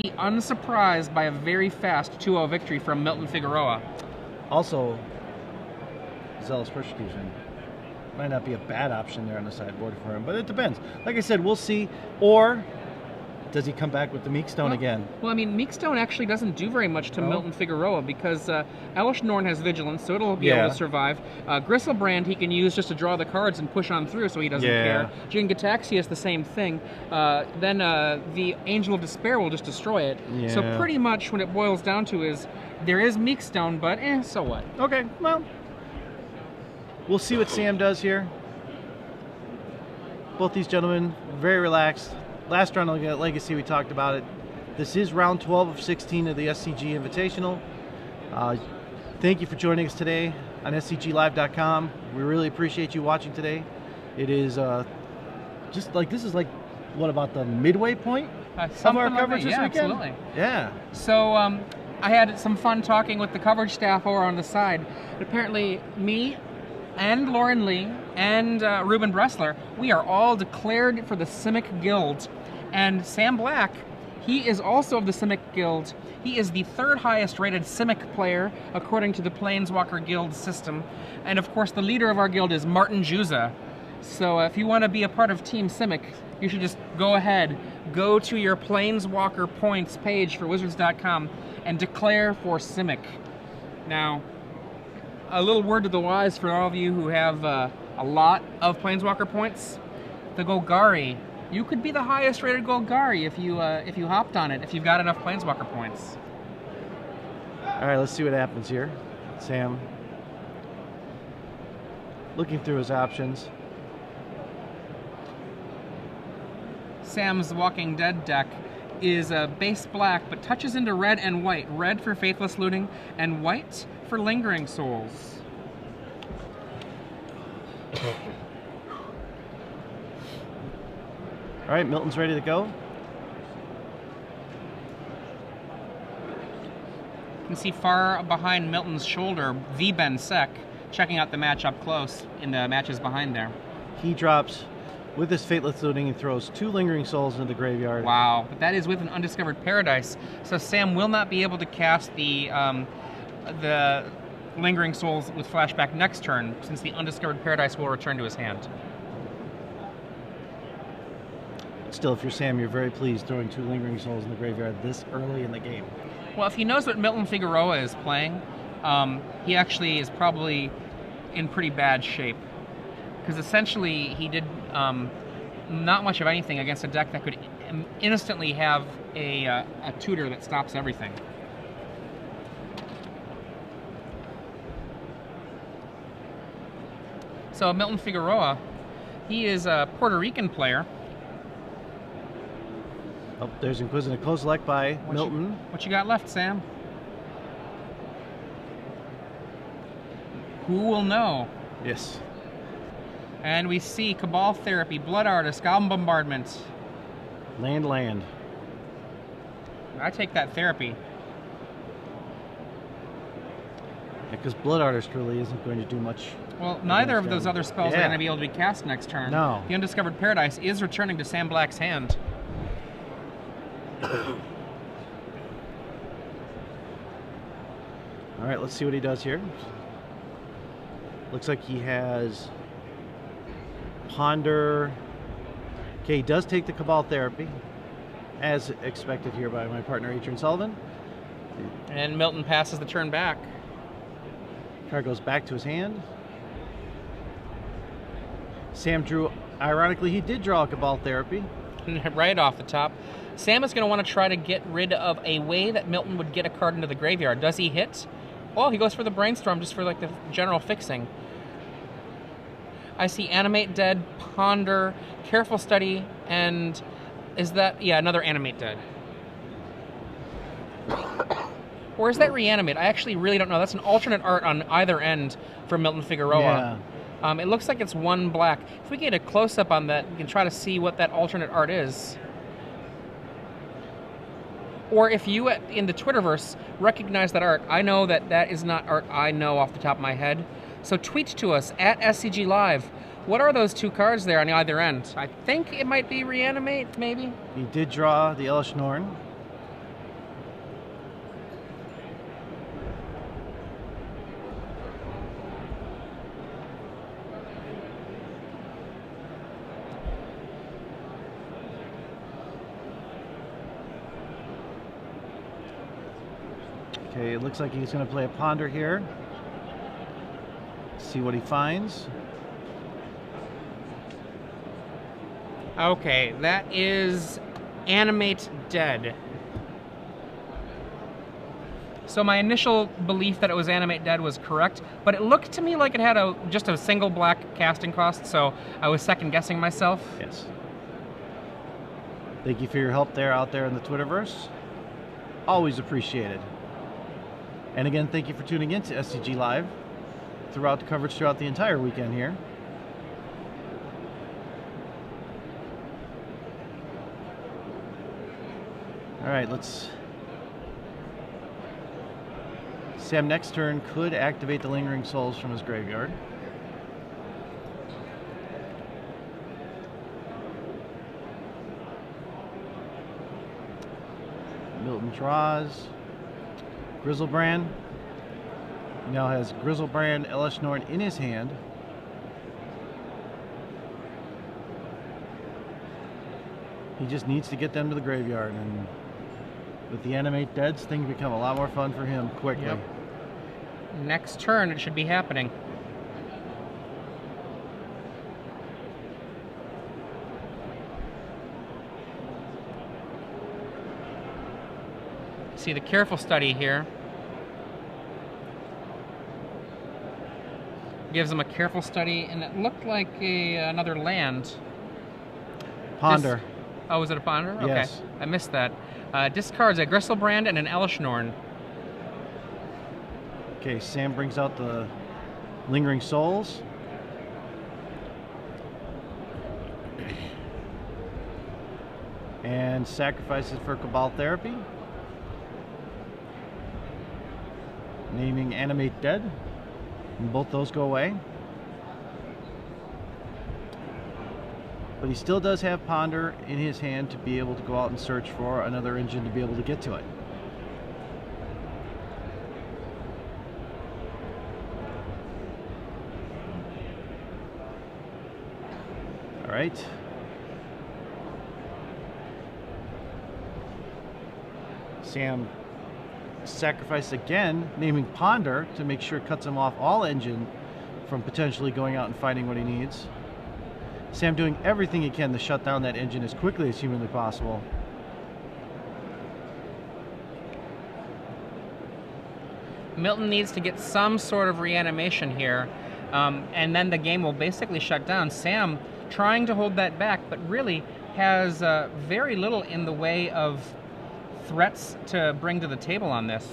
unsurprised by a very fast 2-0 victory from Milton Figueroa. Also, Zealous Persecution might not be a bad option there on the sideboard for him, but it depends. Like I said, we'll see. Or does he come back with the Meekstone again? Well, I mean, Meekstone actually doesn't do very much to Milton Figueroa because Elish Norn has Vigilance, so it'll be able to survive. Gristlebrand he can use just to draw the cards and push on through, so he doesn't care. Jin-Gataxi is the same thing. Then the Angel of Despair will just destroy it. So pretty much what it boils down to is there is Meekstone, but so what? Okay, well, we'll see what Sam does here. Both these gentlemen, very relaxed. Last round of Legacy, we talked about it. This is round 12 of 16 of the SCG Invitational. Thank you for joining us today on SCGLive.com. We really appreciate you watching today. It is just like, this is like, what about the midway point of our coverage this weekend? Absolutely. Yeah. So I had some fun talking with the coverage staff over on the side. Apparently, me and Lauren Lee and Ruben Bressler, we are all declared for the Simic Guild. And Sam Black, he is also of the Simic Guild. He is the 3rd highest rated Simic player according to the Planeswalker Guild system. And of course the leader of our guild is Martin Juza. So if you want to be a part of Team Simic, you should just go ahead, go to your Planeswalker points page for Wizards.com and declare for Simic. Now, a little word to the wise for all of you who have a lot of Planeswalker points. The Golgari. You could be the highest rated Golgari if you hopped on it, if you've got enough Planeswalker points. All right, let's see what happens here. Sam, looking through his options. Sam's Walking Dead deck is base black, but touches into red and white. Red for Faithless Looting, and white for Lingering Souls. All right, Milton's ready to go. You can see far behind Milton's shoulder, V-Ben Sec, checking out the match up close in the matches behind there. He drops with his Fateless Looting and throws 2 Lingering Souls into the graveyard. Wow, but that is with an Undiscovered Paradise, so Sam will not be able to cast the Lingering Souls with flashback next turn, since the Undiscovered Paradise will return to his hand. Still, if you're Sam, you're very pleased throwing 2 Lingering Souls in the graveyard this early in the game. Well, if he knows what Milton Figueroa is playing, he actually is probably in pretty bad shape. Because essentially, he did not much of anything against a deck that could instantly have a tutor that stops everything. So Milton Figueroa, he is a Puerto Rican player. Oh, there's Inquisitive Kozilek by Milton. What you got left, Sam? Who will know? Yes. And we see Cabal Therapy, Blood Artist, Goblin Bombardment. Land. I take that therapy. Because Blood Artist really isn't going to do much. Well, neither of those other spells are going to be able to be cast next turn. No. The Undiscovered Paradise is returning to Sam Black's hand. All right, let's see what he does here. Looks like he has Ponder. Okay, he does take the Cabal Therapy, as expected here by my partner Adrian Sullivan. And Milton passes the turn back. Card goes back to his hand. Sam drew, ironically, he did draw a Cabal Therapy. Right off the top. Sam is going to want to try to get rid of a way that Milton would get a card into the graveyard. Does he hit? Oh, he goes for the Brainstorm just for like the general fixing. I see Animate Dead, Ponder, Careful Study, and is that, yeah, another Animate Dead. Or is that Reanimate? I actually really don't know. That's an alternate art on either end for Milton Figueroa. Yeah. It looks like it's 1 black. If we get a close-up on that, we can try to see what that alternate art is. Or if you, in the Twitterverse, recognize that art. I know that that is not art I know off the top of my head. So tweet to us, at SCG Live. What are those 2 cards there on either end? I think it might be Reanimate, maybe? He did draw the Elish Norn. Okay, it looks like he's going to play a ponder here. See what he finds. Okay, that is Animate Dead. So my initial belief that it was Animate Dead was correct, but it looked to me like it had just a single black casting cost, so I was second guessing myself. Yes. Thank you for your help out there in the Twitterverse. Always appreciated. And again, thank you for tuning in to SCG Live throughout the coverage throughout the entire weekend here. All right, Sam next turn could activate the Lingering Souls from his graveyard. Milton draws. Grizzlebrand. He now has Grizzlebrand, Elishnorn in his hand. He just needs to get them to the graveyard, and with the Animate Deads, things become a lot more fun for him quickly. Yep. Next turn, it should be happening. See the careful study here. Gives him a careful study, and it looked like another land. Ponder. Oh, was it a ponder? Yes. Okay, I missed that. Discards a Gristlebrand and an Elishnorn. Okay, Sam brings out the Lingering Souls. And sacrifices for Cabal Therapy. Naming Animate Dead. And both those go away. But he still does have Ponder in his hand to be able to go out and search for another engine to be able to get to it. All right. Sam sacrifice again, naming Ponder to make sure it cuts him off all engine from potentially going out and finding what he needs. Sam doing everything he can to shut down that engine as quickly as humanly possible. Milton needs to get some sort of reanimation here, and then the game will basically shut down. Sam trying to hold that back, but really has very little in the way of threats to bring to the table on this.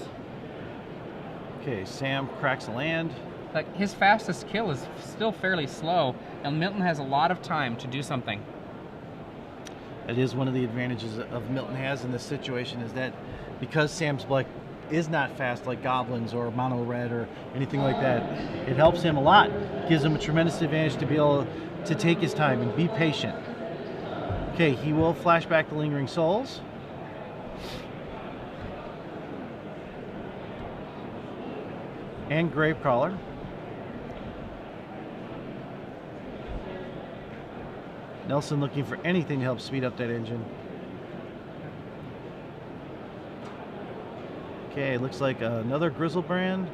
Okay, Sam cracks a land. Like, his fastest kill is still fairly slow, and Milton has a lot of time to do something. It is one of the advantages of Milton has in this situation, is that because Sam's Black is not fast like Goblins or Mono Red or anything like that, it helps him a lot. Gives him a tremendous advantage to be able to take his time and be patient. Okay, he will flash back the Lingering Souls. And Gravecrawler. Nelson looking for anything to help speed up that engine. Okay, looks like another Grizzlebrand.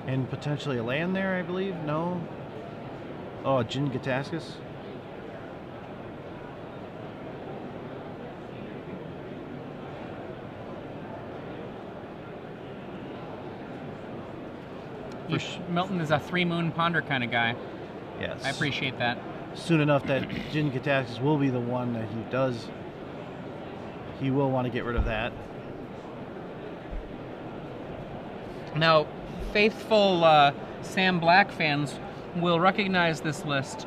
And potentially a land there, I believe. No. Oh, a Jin Gataskus. Milton is a 3-moon ponder kind of guy. Yes. I appreciate that. Soon enough that Jin Gataskus will be the one that he will want to get rid of that. Now, faithful Sam Black fans will recognize this list.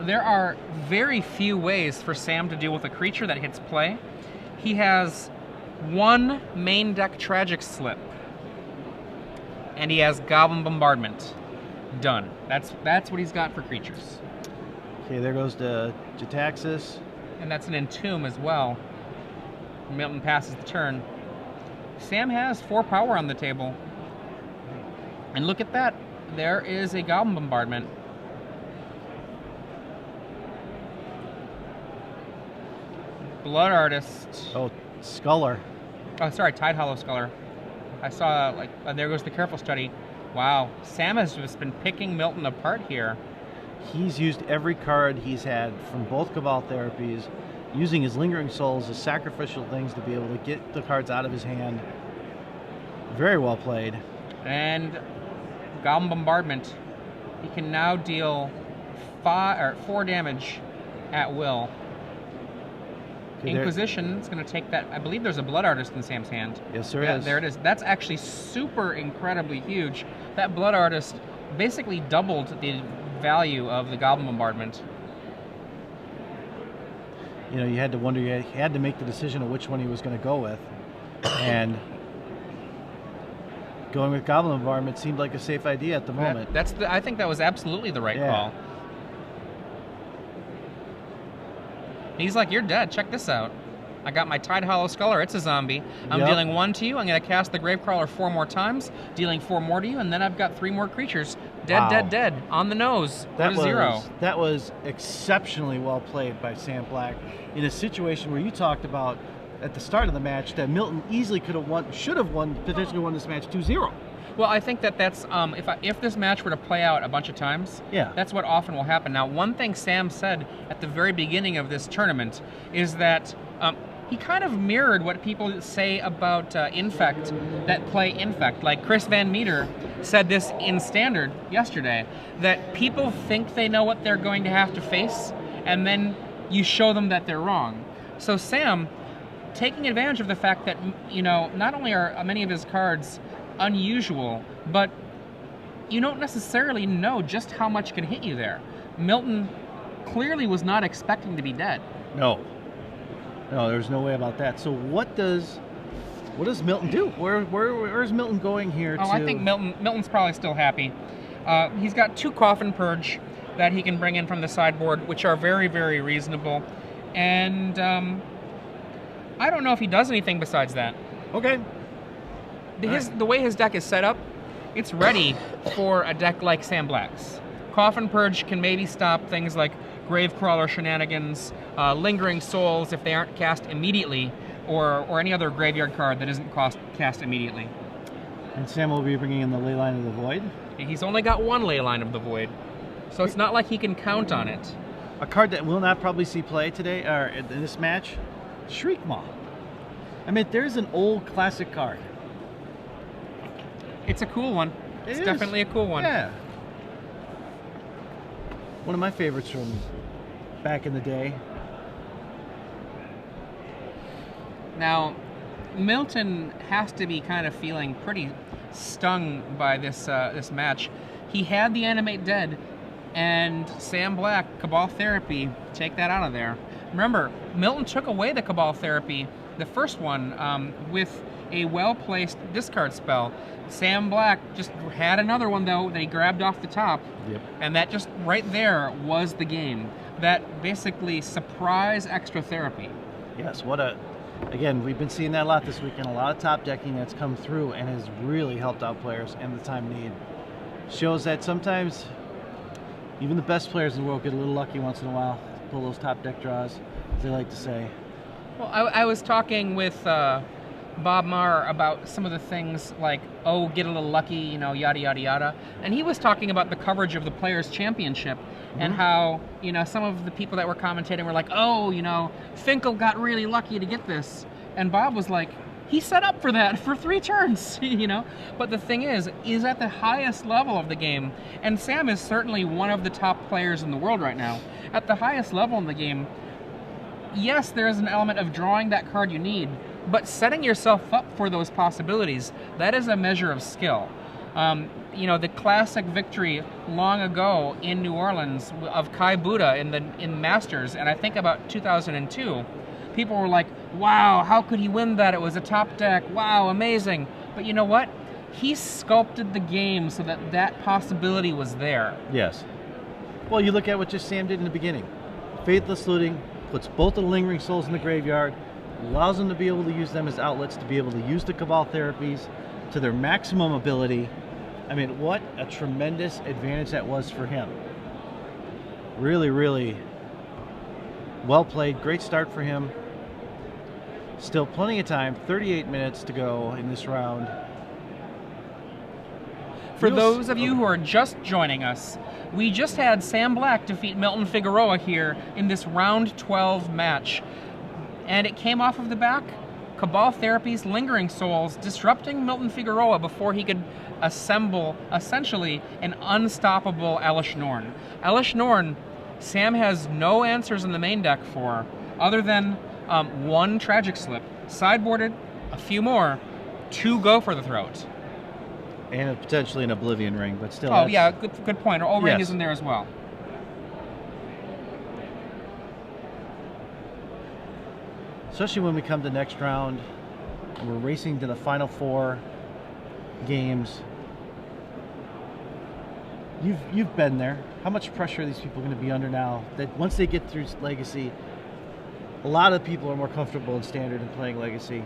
There are very few ways for Sam to deal with a creature that hits play. He has one main deck Tragic Slip, and he has Goblin Bombardment. Done. That's what he's got for creatures. Okay, there goes the Jataxis. And that's an Entomb as well. Milton passes the turn. Sam has 4 power on the table. And look at that. There is a Goblin Bombardment. Blood Artist. Oh, Sculler. Oh, sorry, Tide Hollow Sculler. I saw, like, there goes the careful study. Wow, Sam has just been picking Milton apart here. He's used every card he's had from both Cabal therapies, using his Lingering Souls as sacrificial things to be able to get the cards out of his hand. Very well played. And Goblin Bombardment. He can now deal 4 damage at will. Okay, Inquisition is going to take that. I believe there's a Blood Artist in Sam's hand. Yes, there is. There it is. That's actually super incredibly huge. That Blood Artist basically doubled the value of the Goblin Bombardment. You know, you had to wonder, he had to make the decision of which one he was going to go with. And going with Goblin Bombardment seemed like a safe idea at the moment. I think that was absolutely the right call. He's like, you're dead. Check this out. I got my Tide Hollow Sculler. It's a zombie. I'm dealing 1 to you. I'm going to cast the Gravecrawler 4 more times, dealing 4 more to you, and then I've got 3 more creatures. Dead, dead, dead. On the nose. That was 0. That was exceptionally well played by Sam Black in a situation where you talked about at the start of the match that Milton easily could have won, should have won, potentially won this match 2-0. Well, I think that's if this match were to play out a bunch of times, that's what often will happen. Now, one thing Sam said at the very beginning of this tournament is that he kind of mirrored what people say about Infect that play Infect. Like Chris Van Meter said this in Standard yesterday, that people think they know what they're going to have to face, and then you show them that they're wrong. So Sam, taking advantage of the fact that, you know, not only are many of his cards unusual, but you don't necessarily know just how much can hit you there. Milton clearly was not expecting to be dead. No, there's no way about that. So what does Milton do? Where's Milton going here? I think Milton's probably still happy. He's got 2 Coffin Purge that he can bring in from the sideboard, which are very, very reasonable. And I don't know if he does anything besides that. Okay. The way his deck is set up, it's ready for a deck like Sam Black's. Coffin Purge can maybe stop things like Gravecrawler shenanigans, Lingering Souls if they aren't cast immediately, or any other graveyard card that isn't cast immediately. And Sam will be bringing in the Leyline of the Void. He's only got 1 Leyline of the Void, so it's not like he can count on it. A card that will not probably see play today, or in this match, Shriekmaw. I mean, there's an old classic card. It's a cool one. It's definitely a cool one. Yeah. One of my favorites from back in the day. Now, Milton has to be kind of feeling pretty stung by this match. He had the Animate Dead, and Sam Black, Cabal Therapy, take that out of there. Remember, Milton took away the Cabal Therapy, the first one, with a well-placed discard spell. Sam Black just had another one, though, that he grabbed off the top, and that just right there was the game. That basically surprise extra therapy. Yes, again, we've been seeing that a lot this weekend. A lot of top decking that's come through and has really helped out players in the time need. Shows that sometimes even the best players in the world get a little lucky once in a while, pull those top deck draws, as they like to say. Well, I was talking with Bob Maher about some of the things like, get a little lucky, you know, yada, yada, yada. And he was talking about the coverage of the Players' Championship and how, you know, some of the people that were commentating were like, you know, Finkel got really lucky to get this. And Bob was like, he set up for that for 3 turns, you know? But the thing is at the highest level of the game, and Sam is certainly one of the top players in the world right now. At the highest level in the game, yes, there is an element of drawing that card you need, but setting yourself up for those possibilities, that is a measure of skill. You know, the classic victory long ago in New Orleans of Kai Buddha in Masters, and I think about 2002, people were like, wow, how could he win that? It was a top deck. Wow, amazing. But you know what? He sculpted the game so that that possibility was there. Yes. Well, you look at what just Sam did in the beginning. Faithless Looting puts both the Lingering Souls in the graveyard, allows them to be able to use them as outlets to be able to use the Cabal therapies to their maximum ability. I mean, what a tremendous advantage that was for him. Really, really well played. Great start for him. Still plenty of time, 38 minutes to go in this round. For those of you who are just joining us, we just had Sam Black defeat Milton Figueroa here in this round 12 match. And it came off of the back, Cabal Therapy's Lingering Souls disrupting Milton Figueroa before he could assemble, essentially, an unstoppable Elish Norn. Elish Norn, Sam has no answers in the main deck for, other than one Tragic Slip. Sideboarded, a few more, 2 Go for the Throat. And potentially an Oblivion Ring, but still. Oh, yeah, good point. O-Ring is in there as well. Especially when we come to next round, we're racing to the final 4 games. You've been there. How much pressure are these people going to be under now? That once they get through Legacy, a lot of people are more comfortable in Standard and playing Legacy.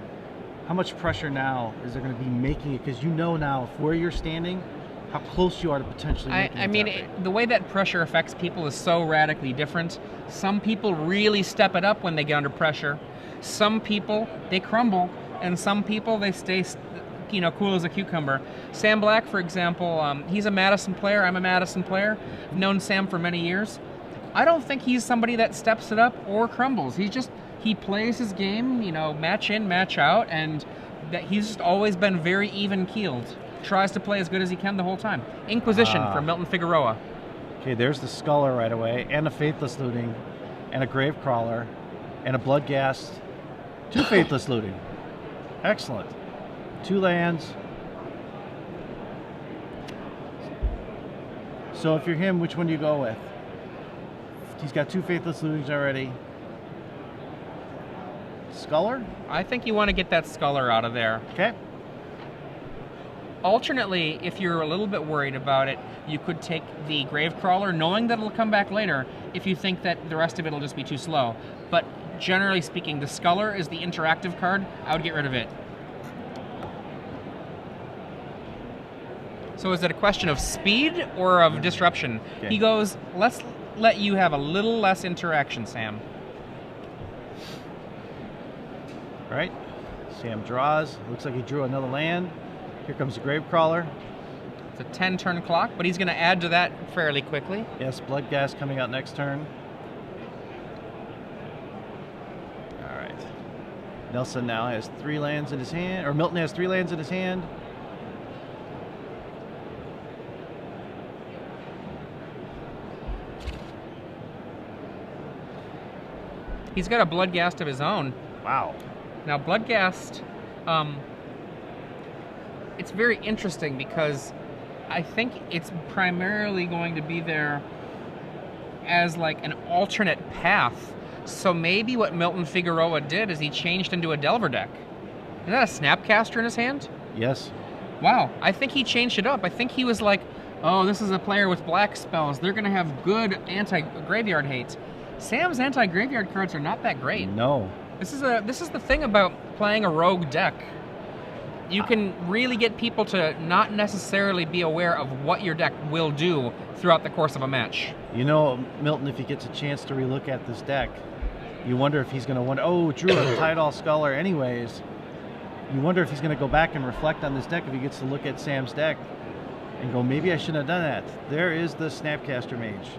How much pressure now is there going to be making it? Because you know now where you're standing, how close you are to potentially making it. I mean, the way that pressure affects people is so radically different. Some people really step it up when they get under pressure. Some people, they crumble. And some people, they stay, cool as a cucumber. Sam Black, for example, he's a Madison player. I'm a Madison player. I've known Sam for many years. I don't think he's somebody that steps it up or crumbles. He plays his game, match in, match out, and that he's just always been very even-keeled. Tries to play as good as he can the whole time. Inquisition for Milton Figueroa. Okay, there's the Sculler right away, and a Faithless Looting, and a Gravecrawler, and a Bloodghast. 2 Faithless Looting. Excellent. 2 lands. So if you're him, which one do you go with? He's got 2 Faithless Lootings already. Sculler? I think you want to get that Sculler out of there. Okay. Alternately, if you're a little bit worried about it, you could take the Gravecrawler, knowing that it'll come back later if you think that the rest of it will just be too slow. But generally speaking, the Sculler is the interactive card. I would get rid of it. So is it a question of speed or of disruption? Okay. He goes, let's let you have a little less interaction, Sam. All right, Sam draws. Looks like he drew another land. Here comes the Gravecrawler. It's a 10-turn clock, but he's going to add to that fairly quickly. Yes, Bloodghast coming out next turn. All right. Nelson now has 3 lands in his hand, or Milton has 3 lands in his hand. He's got a Bloodghast of his own. Wow. Now, Bloodghast, it's very interesting because I think it's primarily going to be there as like an alternate path. So maybe what Milton Figueroa did is he changed into a Delver deck. Is that a Snapcaster in his hand? Yes. Wow, I think he changed it up. I think he was like, oh, this is a player with black spells. They're going to have good anti-graveyard hate. Sam's anti-graveyard cards are not that great. No. This is the thing about playing a rogue deck. You can really get people to not necessarily be aware of what your deck will do throughout the course of a match. You know, Milton, if he gets a chance to relook at this deck, you wonder if he's going to wonder, oh, drew a Tidal Sculler anyways. You wonder if he's going to go back and reflect on this deck if he gets to look at Sam's deck and go, maybe I shouldn't have done that. There is the Snapcaster Mage.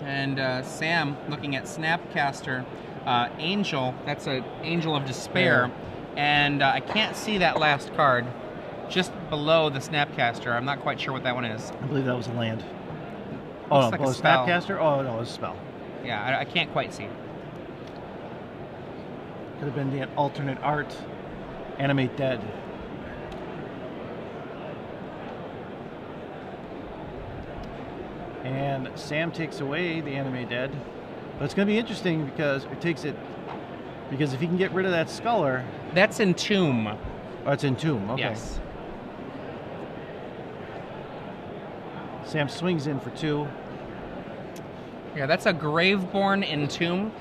And Sam, looking at Snapcaster, Angel, that's an Angel of Despair. Yeah. And I can't see that last card just below the Snapcaster. I'm not quite sure what that one is. I believe that was a land. Oh, no, like a Snapcaster? Oh, no, it was a spell. Yeah, I can't quite see. Could have been the alternate art. Animate Dead. And Sam takes away the Animate Dead. But it's going to be interesting because it takes it... Because if he can get rid of that Sculler... That's Entomb. Oh, it's Entomb, okay. Yes. Sam swings in for 2. Yeah, that's a Graveborn Entomb.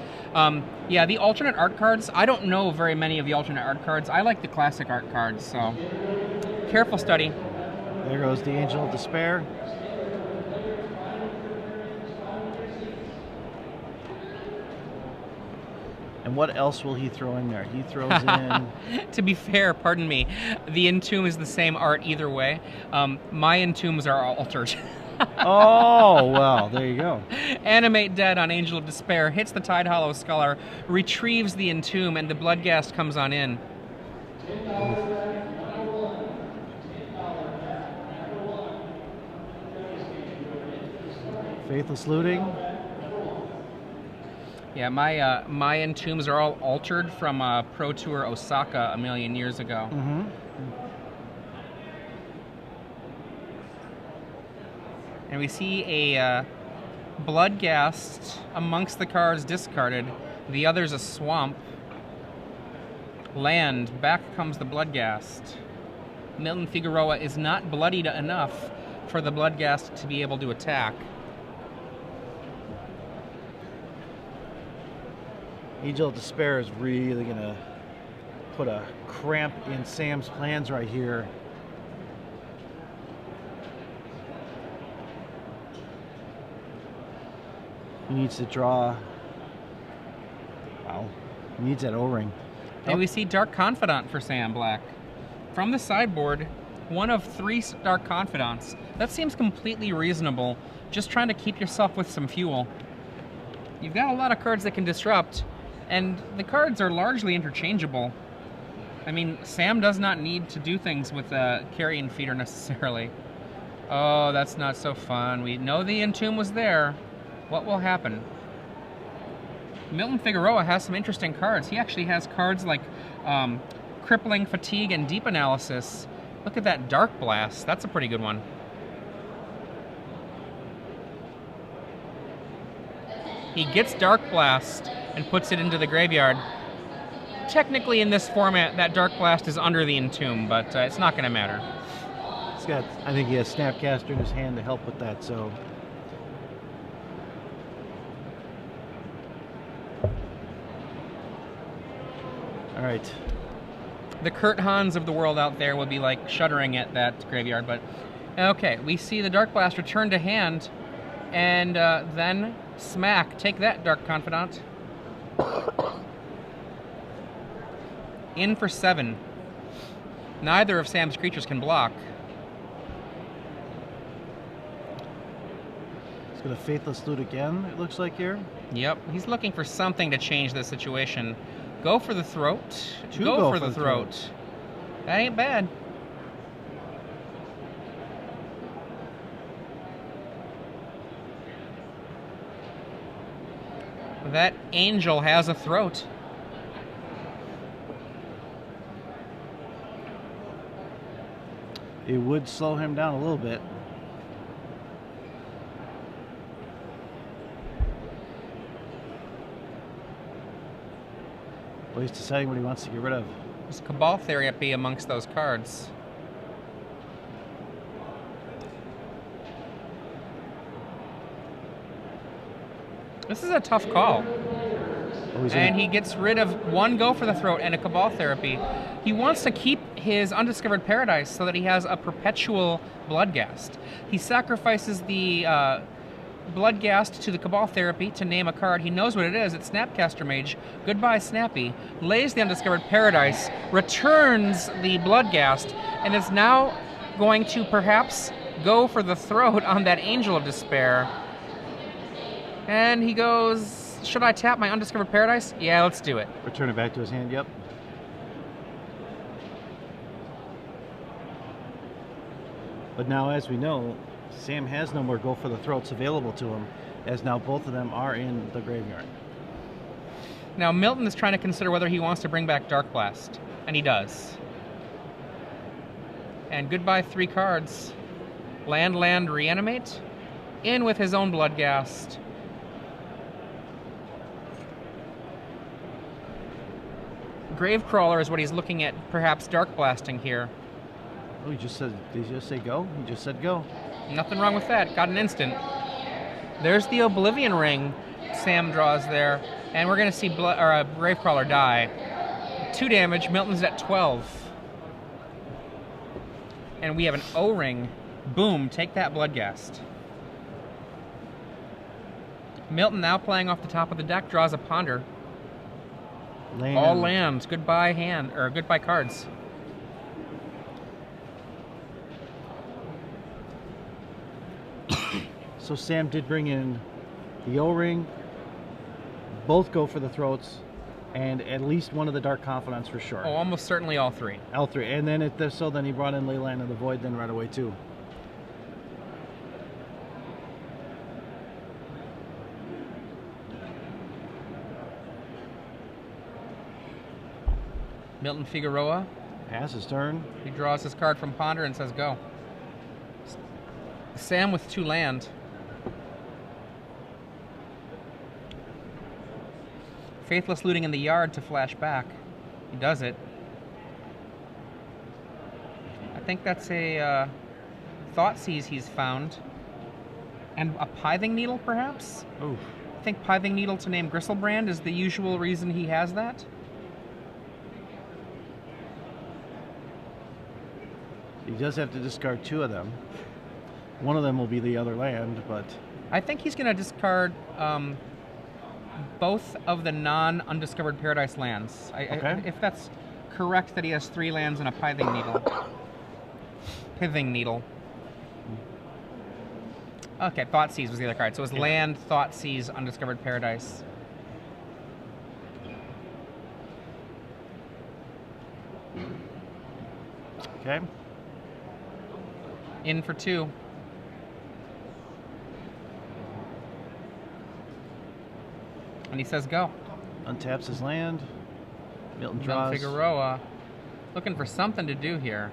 Yeah, the alternate art cards, I don't know very many of the alternate art cards. I like the classic art cards, so careful study. There goes the Angel of Despair. And what else will he throw in there? He throws in... To be fair, pardon me, the Entomb is the same art either way. My Entombs are altered. Oh, well, there you go. Animate Dead on Angel of Despair, hits the Tide Hollow Scholar, retrieves the Entomb, and the Bloodghast comes on in. Faithless Looting. Yeah, my Entombs are all altered from Pro Tour Osaka a million years ago. Mm-hmm. And we see a Bloodghast amongst the cards discarded. The other's a Swamp. Land. Back comes the Bloodghast. Milton Figueroa is not bloodied enough for the Bloodghast to be able to attack. Angel of Despair is really going to put a cramp in Sam's plans right here. He needs to draw... Wow. He needs that O-ring. And we see Dark Confidant for Sam Black. From the sideboard, one of 3 Dark Confidants. That seems completely reasonable. Just trying to keep yourself with some fuel. You've got a lot of cards that can disrupt, and the cards are largely interchangeable. I mean, Sam does not need to do things with Carrion Feeder necessarily. Oh, that's not so fun. We know the Entomb was there. What will happen? Milton Figueroa has some interesting cards. He actually has cards like Crippling Fatigue and Deep Analysis. Look at that Dark Blast. That's a pretty good one. He gets Dark Blast and puts it into the graveyard. Technically, in this format, that Dark Blast is under the Entomb, but it's not going to matter. He's got, I think he has Snapcaster in his hand to help with that, so... All right. The Kurt Hans of the world out there will be like shuddering at that graveyard, but okay, we see the Dark Blast return to hand, and then smack. Take that, Dark Confidant. In for 7. Neither of Sam's creatures can block. He's going to Faithless Loot again, it looks like here. Yep, he's looking for something to change the situation. Go for the throat. Go for the throat. That ain't bad. That angel has a throat. It would slow him down a little bit. Well, he's deciding what he wants to get rid of. There's Cabal Therapy amongst those cards. This is a tough call. Oh, and he gets rid of 1 Go for the Throat and a Cabal Therapy. He wants to keep his Undiscovered Paradise so that he has a perpetual Bloodghast. He sacrifices the Bloodghast to the Cabal Therapy to name a card. He knows what it is. It's Snapcaster Mage. Goodbye, Snappy. Lays the Undiscovered Paradise, returns the Bloodghast, and is now going to perhaps go for the throat on that Angel of Despair. And he goes, should I tap my Undiscovered Paradise? Yeah, let's do it. Return it back to his hand, yep. But now, as we know, Sam has no more Go for the Throats available to him, as now both of them are in the graveyard. Now, Milton is trying to consider whether he wants to bring back Dark Blast, and he does. And goodbye 3 cards. Land, Reanimate. In with his own Bloodghast. Gravecrawler is what he's looking at, perhaps Dark Blasting here. Oh, he just said, did he just say go? He just said go. Nothing wrong with that. Got an instant. There's the Oblivion Ring Sam draws there, and we're going to see Gravecrawler die. 2 damage. Milton's at 12. And we have an O-Ring. Boom. Take that, Bloodghast. Milton, now playing off the top of the deck, draws a Ponder. Land. All lands. Goodbye hand, or goodbye cards. So Sam did bring in the O-ring. Both go for the throats, and at least one of the Dark Confidants for sure. Oh, almost certainly all three. All three. And then then he brought in Leyland of the Void then right away too. Milton Figueroa. Pass his turn. He draws his card from Ponder and says go. Sam with 2 land. Faithless Looting in the Yard to flash back. He does it. I think that's a Thoughtseize he's found. And a Pithing Needle, perhaps? Oof. I think Pithing Needle to name Gristlebrand is the usual reason he has that. He does have to discard 2 of them. One of them will be the other land, but... I think he's going to discard both of the non-Undiscovered Paradise lands. Okay. If that's correct that he has 3 lands and a Pithing Needle. Pithing Needle. Okay, Thoughtseize was the other card. So it was land, Thoughtseize, Undiscovered Paradise. Okay. In for 2. And he says go. Untaps his land. Milton draws. Figueroa looking for something to do here.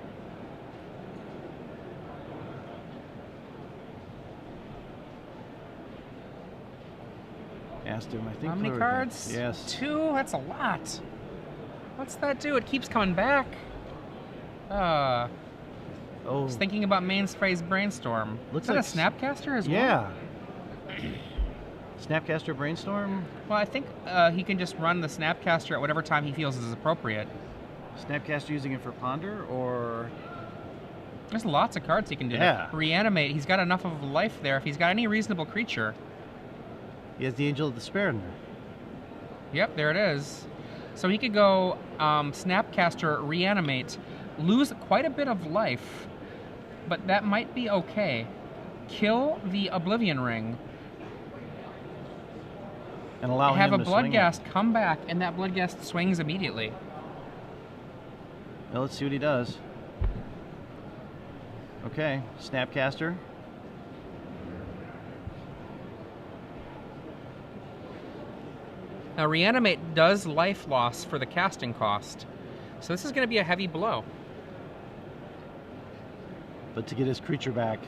Asked him, I think. How many cards? Yes. 2? That's a lot. What's that do? It keeps coming back. Oh. I was thinking about Mainspray's Brainstorm. Looks Is that like a Snapcaster as well? Yeah. Snapcaster Brainstorm. Well, I think he can just run the Snapcaster at whatever time he feels is appropriate. Snapcaster using it for Ponder, or... There's lots of cards he can do. Yeah. Reanimate. He's got enough of life there. If he's got any reasonable creature. He has the Angel of Despair in there. Yep, there it is. So he could go Snapcaster, Reanimate, lose quite a bit of life, but that might be okay. Kill the Oblivion Ring. And allow have him a to swing Bloodghast come back, and that Bloodghast swings immediately. Well, let's see what he does. Okay, Snapcaster. Now, Reanimate does life loss for the casting cost, so this is going to be a heavy blow. But to get his creature back.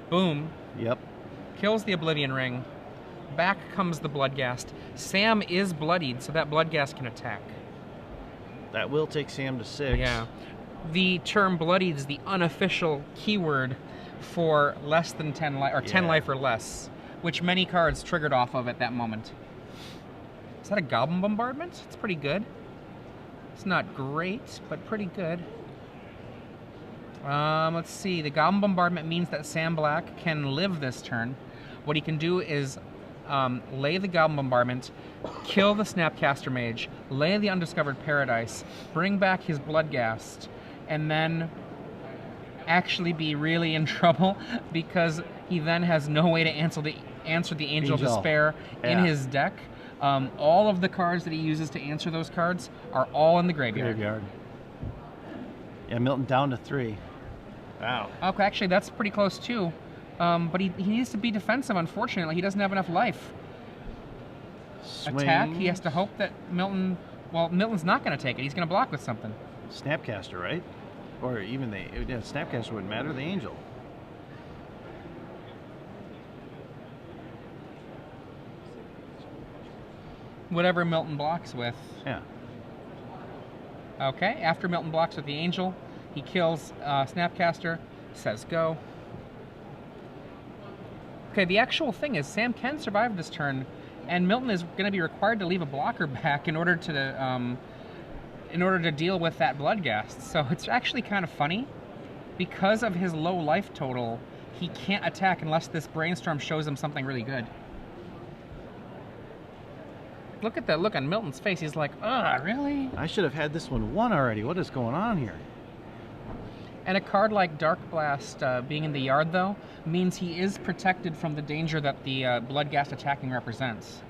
Boom. Yep. Kills the Oblivion Ring. Back comes the Bloodghast. Sam is bloodied, so that Bloodghast can attack. That will take Sam to 6. Yeah. The term bloodied is the unofficial keyword for less than 10 life, or 10 life or less, which many cards triggered off of at that moment. Is that a Goblin Bombardment? It's pretty good. It's not great, but pretty good. Let's see. The Goblin Bombardment means that Sam Black can live this turn. What he can do is lay the Goblin Bombardment, kill the Snapcaster Mage, lay the Undiscovered Paradise, bring back his Bloodghast, and then actually be really in trouble because he then has no way to answer the Angel of Despair in his deck. All of the cards that he uses to answer those cards are all in the graveyard. Yeah, Milton down to 3. Wow. Okay, actually, that's pretty close too. But he needs to be defensive, unfortunately. He doesn't have enough life. Swing. Attack, he has to hope that Milton... Well, Milton's not going to take it. He's going to block with something. Snapcaster, right? Or even Snapcaster wouldn't matter, the Angel. Whatever Milton blocks with. Yeah. Okay, after Milton blocks with the Angel, he kills Snapcaster, says go. Okay, the actual thing is Sam can survive this turn, and Milton is going to be required to leave a blocker back in order to deal with that Bloodghast. So it's actually kind of funny. Because of his low life total, he can't attack unless this Brainstorm shows him something really good. Look at that look on Milton's face. He's like, ah, really? I should have had this one won already. What is going on here? And a card like Dark Blast being in the yard, though, means he is protected from the danger that the Bloodghast attacking represents.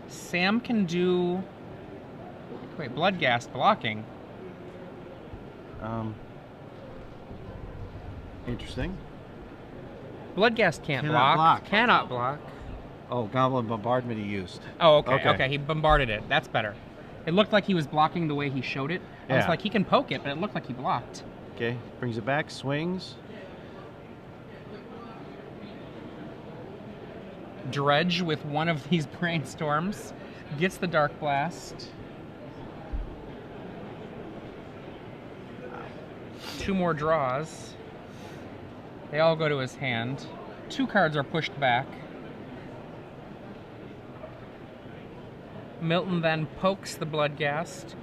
Sam can do... Wait, Bloodghast blocking. Interesting. Bloodghast can't Cannot block. Cannot block. Oh, Goblin Bombardment he used. Oh, okay. He bombarded it. That's better. It looked like he was blocking the way he showed it. I was like, he can poke it, but it looked like he blocked. Okay, brings it back, swings. Dredge with one of these brainstorms. Gets the Dark Blast. 2 more draws. They all go to his hand. 2 cards are pushed back. Milton then pokes the Bloodghast,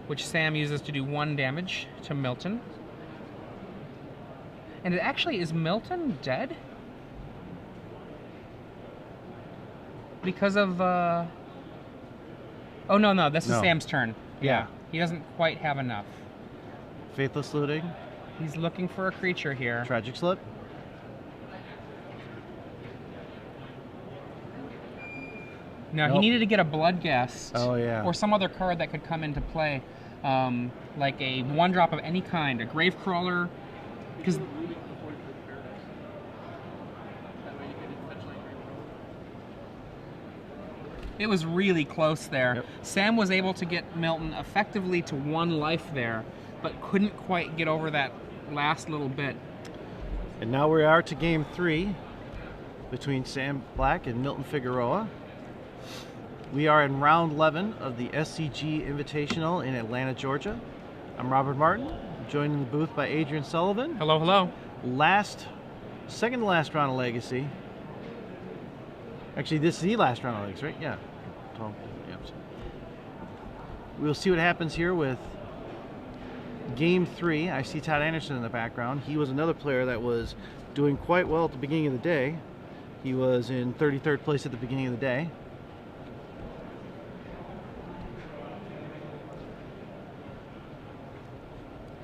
which Sam uses to do 1 damage to Milton. And it actually, is Milton dead? Because of, oh no, this is Sam's turn. Yeah. He doesn't quite have enough. Faithless Looting. He's looking for a creature here. Tragic Slip. No, he needed to get a Bloodghast. Oh, yeah. Or some other card that could come into play. Like a 1-drop of any kind. A Gravecrawler. Because... It was really close there. Yep. Sam was able to get Milton effectively to 1 life there, but couldn't quite get over that last little bit. And now we are to game 3 between Sam Black and Milton Figueroa. We are in round 11 of the SCG Invitational in Atlanta, Georgia. I'm Robert Martin, joined in the booth by Adrian Sullivan. Hello, hello. Second to last round of Legacy. Actually, this is the last round of Legacy, right? Yeah. We'll see what happens here with game 3. I see Todd Anderson in the background. He was another player that was doing quite well at the beginning of the day. He was in 33rd place at the beginning of the day.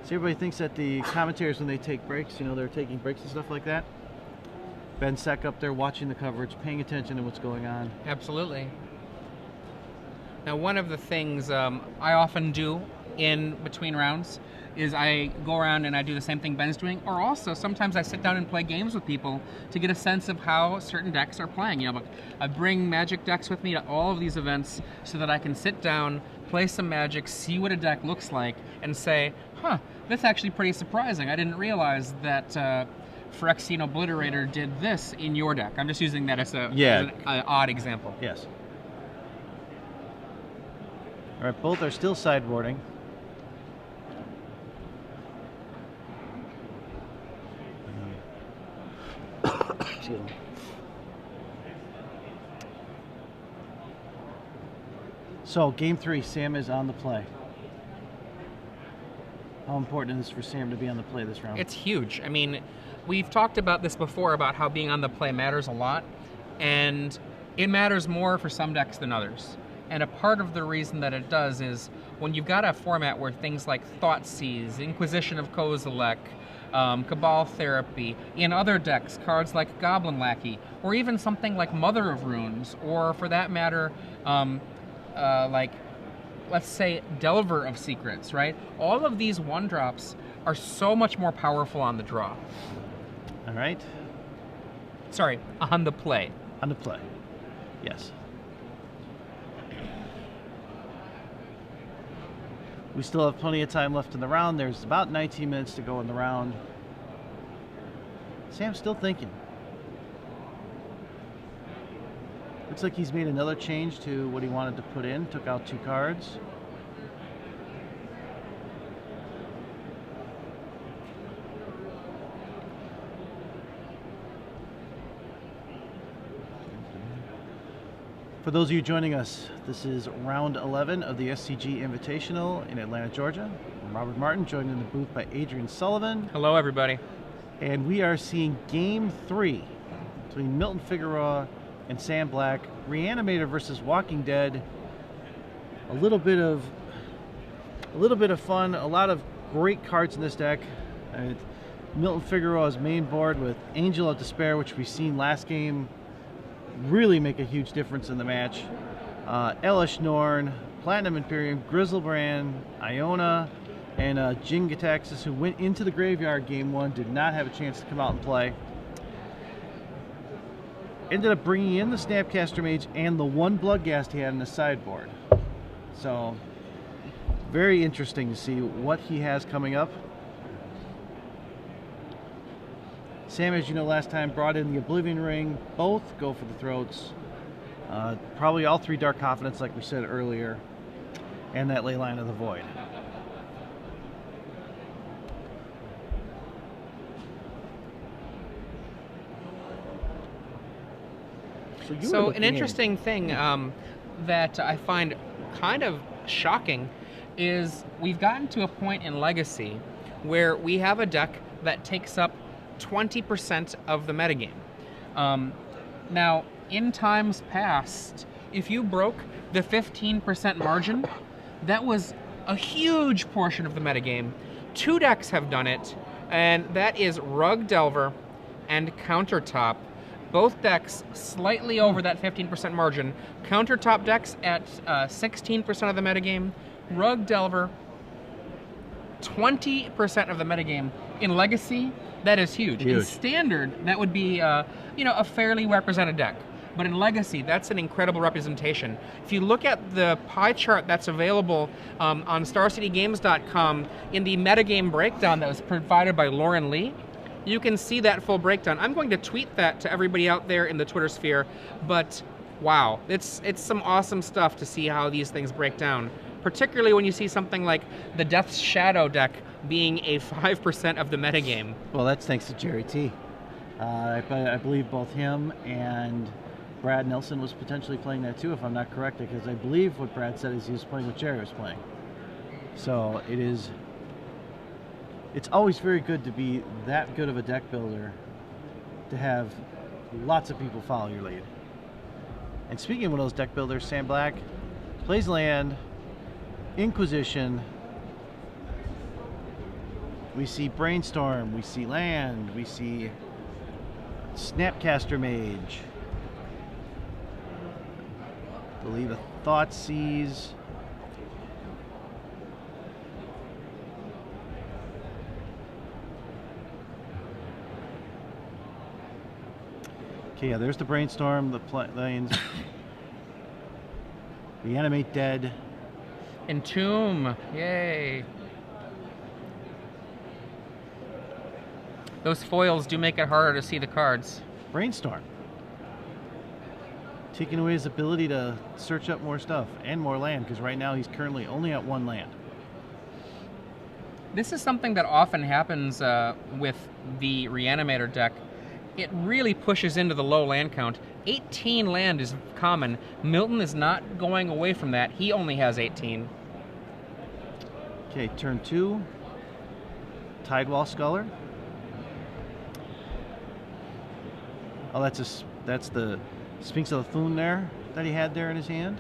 So everybody thinks that the commentators, when they take breaks, they're taking breaks and stuff like that. Ben Seck up there watching the coverage, paying attention to what's going on. Absolutely. Now, one of the things I often do in between rounds is I go around and I do the same thing Ben's doing, or also sometimes I sit down and play games with people to get a sense of how certain decks are playing. I bring Magic decks with me to all of these events so that I can sit down, play some Magic, see what a deck looks like, and say, huh, that's actually pretty surprising. I didn't realize that Phyrexian Obliterator did this in your deck. I'm just using that as an odd example. Yes. All right, both are still sideboarding. Excuse me. So, game 3, Sam is on the play. How important is it for Sam to be on the play this round? It's huge. I mean, we've talked about this before, about how being on the play matters a lot, and it matters more for some decks than others. And a part of the reason that it does is when you've got a format where things like Thoughtseize, Inquisition of Kozilek, Cabal Therapy, in other decks, cards like Goblin Lackey, or even something like Mother of Runes, or for that matter, like, let's say, Delver of Secrets, right? All of these 1-drops are so much more powerful on the draw. All right. Sorry, on the play. On the play, yes. We still have plenty of time left in the round. There's about 19 minutes to go in the round. Sam's still thinking. Looks like he's made another change to what he wanted to put in. Took out 2 cards. For those of you joining us, this is round 11 of the SCG Invitational in Atlanta, Georgia. I'm Robert Martin, joined in the booth by Adrian Sullivan. Hello, everybody. And we are seeing game 3 between Milton Figueroa and Sam Black. Reanimator versus Walking Dead. A little bit of fun. A lot of great cards in this deck. Milton Figueroa's main board with Angel of Despair, which we've seen last game really make a huge difference in the match. Elish Norn, Platinum Imperium, Grizzlebrand, Iona, and Jingataxis, who went into the graveyard game 1, did not have a chance to come out and play. Ended up bringing in the Snapcaster Mage and the 1 Bloodghast he had in the sideboard. So, very interesting to see what he has coming up. Sam, as you know, last time brought in the Oblivion Ring. Both go for the throats. Probably all 3 Dark Confidence, like we said earlier, and that Leyline of the Void. So an interesting thing that I find kind of shocking is we've gotten to a point in Legacy where we have a deck that takes up 20% of the metagame. Now, in times past, if you broke the 15% margin, that was a huge portion of the metagame. 2 decks have done it, and that is Rug Delver and Countertop. Both decks slightly over that 15% margin. Countertop decks at 16% of the metagame. Rug Delver, 20% of the metagame. In Legacy, that is huge. In Standard, that would be a fairly represented deck. But in Legacy, that's an incredible representation. If you look at the pie chart that's available on StarCityGames.com in the metagame breakdown that was provided by Lauren Lee, you can see that full breakdown. I'm going to tweet that to everybody out there in the Twitter sphere, but wow, it's some awesome stuff to see how these things break down, particularly when you see something like the Death's Shadow deck being a 5% of the metagame. Well, that's thanks to Jerry T. I believe both him and Brad Nelson was potentially playing that too, if I'm not correct, because I believe what Brad said is he was playing what Jerry was playing. So it's always very good to be that good of a deck builder, to have lots of people follow your lead. And speaking of one of those deck builders, Sam Black plays land, Inquisition. We see Brainstorm, we see land, we see Snapcaster Mage. I believe a Thoughtseize. Okay, yeah, there's the Brainstorm, the lanes. Reanimate Dead. Entomb, yay. Those foils do make it harder to see the cards. Brainstorm. Taking away his ability to search up more stuff and more land, because right now he's currently only at 1 land. This is something that often happens with the Reanimator deck. It really pushes into the low land count. 18 land is common. Milton is not going away from that. He only has 18. Okay, turn 2. Tidewall Sculler. Oh, that's the Sphinx of the Thune there that he had there in his hand.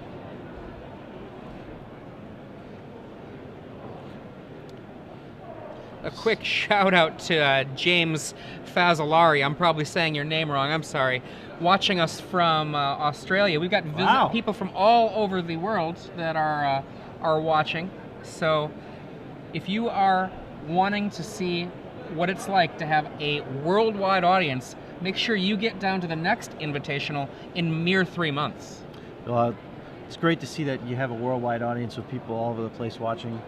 A quick shout out to James Fazzolari. I'm probably saying your name wrong. I'm sorry. Watching us from Australia. We've got people from all over the world that are watching. So if you are wanting to see what it's like to have a worldwide audience, make sure you get down to the next Invitational in mere 3 months. Well, it's great to see that you have a worldwide audience with people all over the place watching.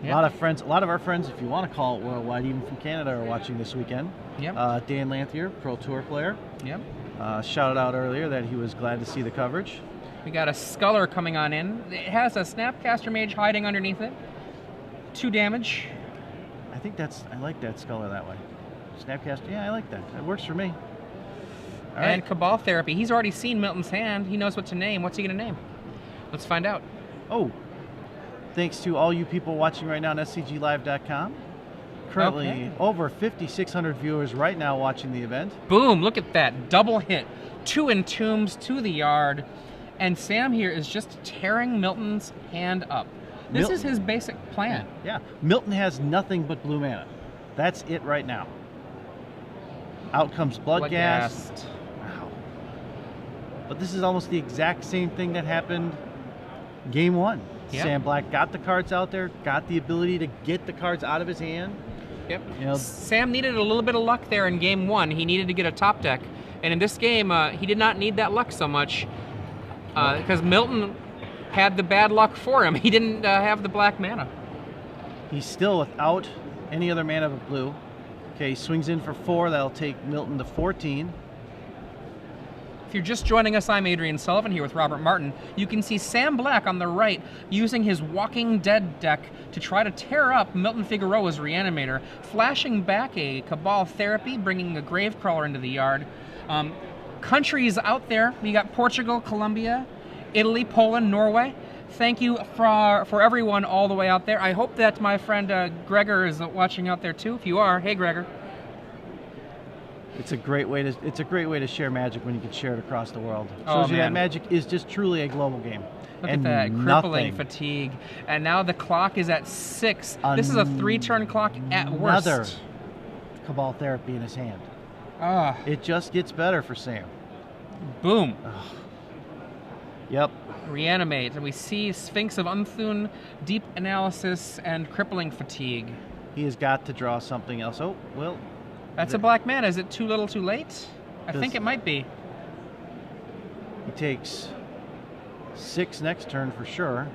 Yep. A lot of our friends, if you want to call it worldwide, even from Canada, are watching this weekend. Yep. Dan Lanthier, Pro Tour player. Yep. Shouted out earlier that he was glad to see the coverage. We got a Sculler coming on in. It has a Snapcaster Mage hiding underneath it. 2 damage. I like that Sculler that way. Snapcaster, yeah, I like that. That works for me. All and right. Cabal Therapy. He's already seen Milton's hand. He knows what to name. What's he going to name? Let's find out. Oh, thanks to all you people watching right now on SCGLive.com. Currently over 5,600 viewers right now watching the event. Boom, look at that. Double hit. 2 entombs to the yard. And Sam here is just tearing Milton's hand up. This is his basic plan. Yeah. Milton has nothing but blue mana. That's it right now. Out comes Bloodghast. Wow. But this is almost the exact same thing that happened game 1. Yep. Sam Black got the cards out there, got the ability to get the cards out of his hand. Yep. You know, Sam needed a little bit of luck there in game 1. He needed to get a top deck. And in this game, he did not need that luck so much because Milton had the bad luck for him. He didn't have the black mana. He's still without any other mana but blue. Okay, he swings in for 4. That'll take Milton to 14. If you're just joining us, I'm Adrian Sullivan here with Robert Martin. You can see Sam Black on the right using his Walking Dead deck to try to tear up Milton Figueroa's Reanimator, flashing back a Cabal Therapy, bringing a Gravecrawler into the yard. Countries out there, we got Portugal, Colombia, Italy, Poland, Norway. Thank you for everyone all the way out there. I hope that my friend Gregor is watching out there too. If you are, hey Gregor. It's a great way to share Magic when you can share it across the world. Oh, Shows you that man. Magic is just truly a global game. Look and at that, crippling nothing, fatigue. And now the clock is at 6. This is a 3-turn clock at worst. Another Cabal Therapy in his hand. Ah, It just gets better for Sam. boom. Yep. Reanimate, and we see Sphinx of Umthun, Deep Analysis, and Crippling Fatigue. He has got to draw something else. Oh, well. That's a black mana. Is it too little too late? I think it might be. He takes 6 next turn for sure.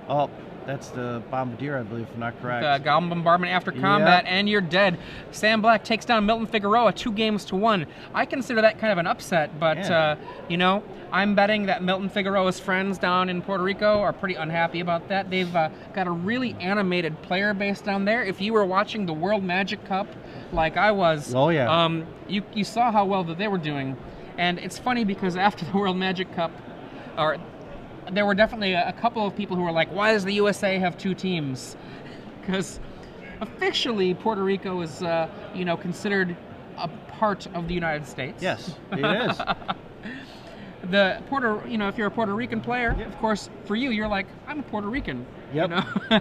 Oh, that's the Bombardier, I believe, if I'm not correct. The Goblin Bombardment after combat, and you're dead. Sam Black takes down Milton Figueroa 2-1. I consider that kind of an upset, but, Yeah. you know, I'm betting that Milton Figueroa's friends down in Puerto Rico are pretty unhappy about that. They've got a really animated player base down there. If you were watching the World Magic Cup like I was, Oh, yeah. You saw how well that they were doing. And it's funny because after the World Magic Cup, there were definitely a couple of people who were like, why does the USA have 2 teams? Because officially Puerto Rico is, you know, considered a part of the United States. Yes, it is. You know, if you're a Puerto Rican player, of course, for you, you're like, I'm a Puerto Rican. Yep. You know?